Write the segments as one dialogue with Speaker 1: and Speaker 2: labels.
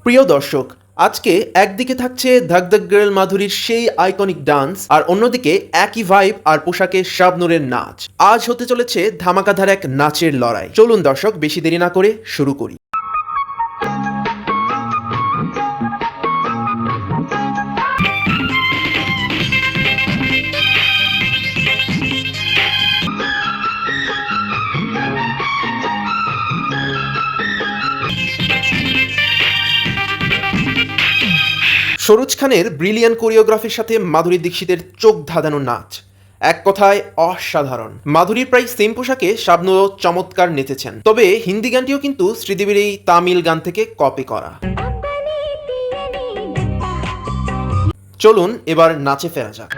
Speaker 1: প্রিয় দর্শক, আজকে একদিকে থাকছে ধাক ধাক গার্ল মাধুরীর সেই আইকনিক ডান্স, আর অন্যদিকে একই ভাইব আর পোশাকে শাবনূরের নাচ। আজ হতে চলেছে ধামাকাধার এক নাচের লড়াই। চলুন দর্শক, বেশি দেরি না করে শুরু করি। সরোজ খানের ব্রিলিয়ান্ট কোরিওগ্রাফির সাথে মাধুরী দীক্ষিতের চোখ ধাঁধানো নাচ, এক কথায় অসাধারণ। মাধুরীর প্রায় সেম পোশাকে শাবনূরও চমৎকার নেচেছেন, তবে হিন্দি গানটিও কিন্তু শ্রীদেবীর এই তামিল গান থেকে কপি করা। চলুন এবার নাচে ফেরা যাক।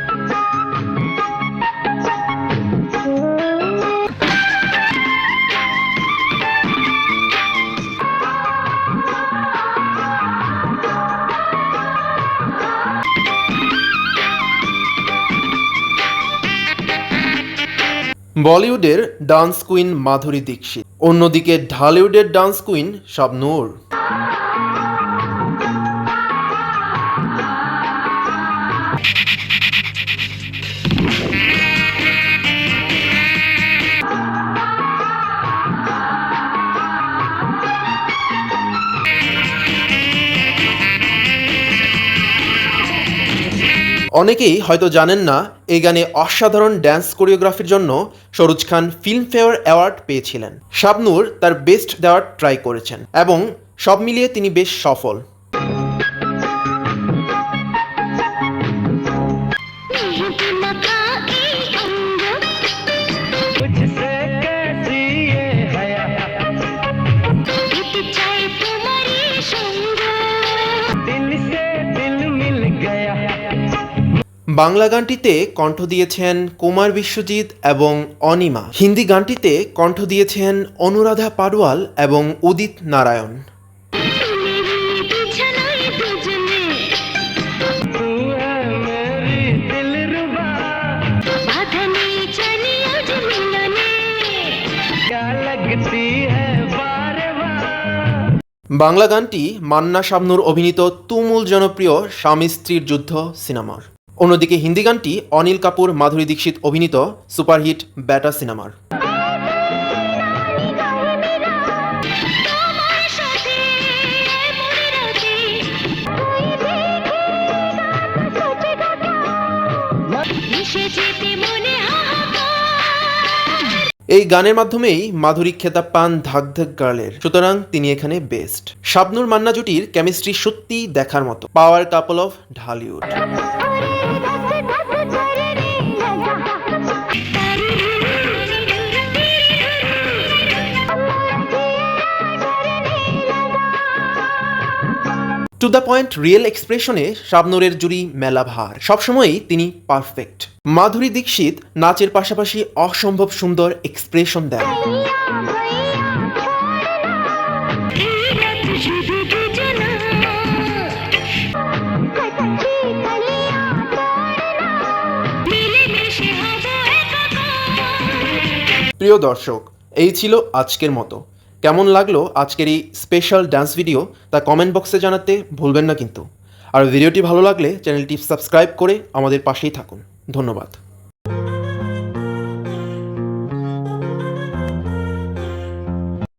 Speaker 1: বলিউডের ডান্স কুইন মাধুরী দীক্ষিত, অন্যদিকে ঢালিউডের ডান্স কুইন শাবনূর। অনেকেই হয়তো জানেন না, এই গানে অসাধারণ ড্যান্স কোরিওগ্রাফির জন্য সরোজ খান ফিল্মফেয়ার অ্যাওয়ার্ড পেয়েছিলেন। শাবনূর তার বেস্ট দেওয়ার ট্রাই করেছেন এবং সব মিলিয়ে তিনি বেশ সফল। বাংলা গানটিতে কণ্ঠ দিয়েছেন কুমার বিশ্বজিৎ এবং অনিমা। হিন্দি গানটিতে কণ্ঠ দিয়েছেন অনুরাধা পাডওয়াল এবং উদিত নারায়ণ। বাংলা গানটি মান্না শাবনূর অভিনীত তুমুল জনপ্রিয় স্বামী স্ত্রীর যুদ্ধ সিনেমার। অন্যদিকে হিন্দি গানটি অনিল কাপুর মাধুরী দীক্ষিত অভিনীত সুপারহিট ব্যাটা সিনেমার। এই গানের মাধ্যমেই মাধুরী খেতাব পান ধাক ধাক গার্লের, সুতরাং তিনি এখানে বেস্ট। শাবনূর মান্না জুটির কেমিস্ট্রি সত্যিই দেখার মতো। Power couple of Dhallywood. To the point real এক্সপ্রেশনে শাবনূরের জুড়ি মেলা ভার। সবসময়ই তিনি পারফেক্ট। মাধুরী দীক্ষিত নাচের পাশাপাশি অসম্ভব সুন্দর এক্সপ্রেশন দেন। প্রিয় দর্শক, এই ছিল আজকের মতো। কেমন লাগলো আজকের এই স্পেশাল ডান্স ভিডিও তা কমেন্ট বক্সে জানাতে ভুলবেন না কিন্তু। আর ভিডিওটি ভালো লাগলে চ্যানেলটি সাবস্ক্রাইব করে আমাদের পাশেই থাকুন। ধন্যবাদ।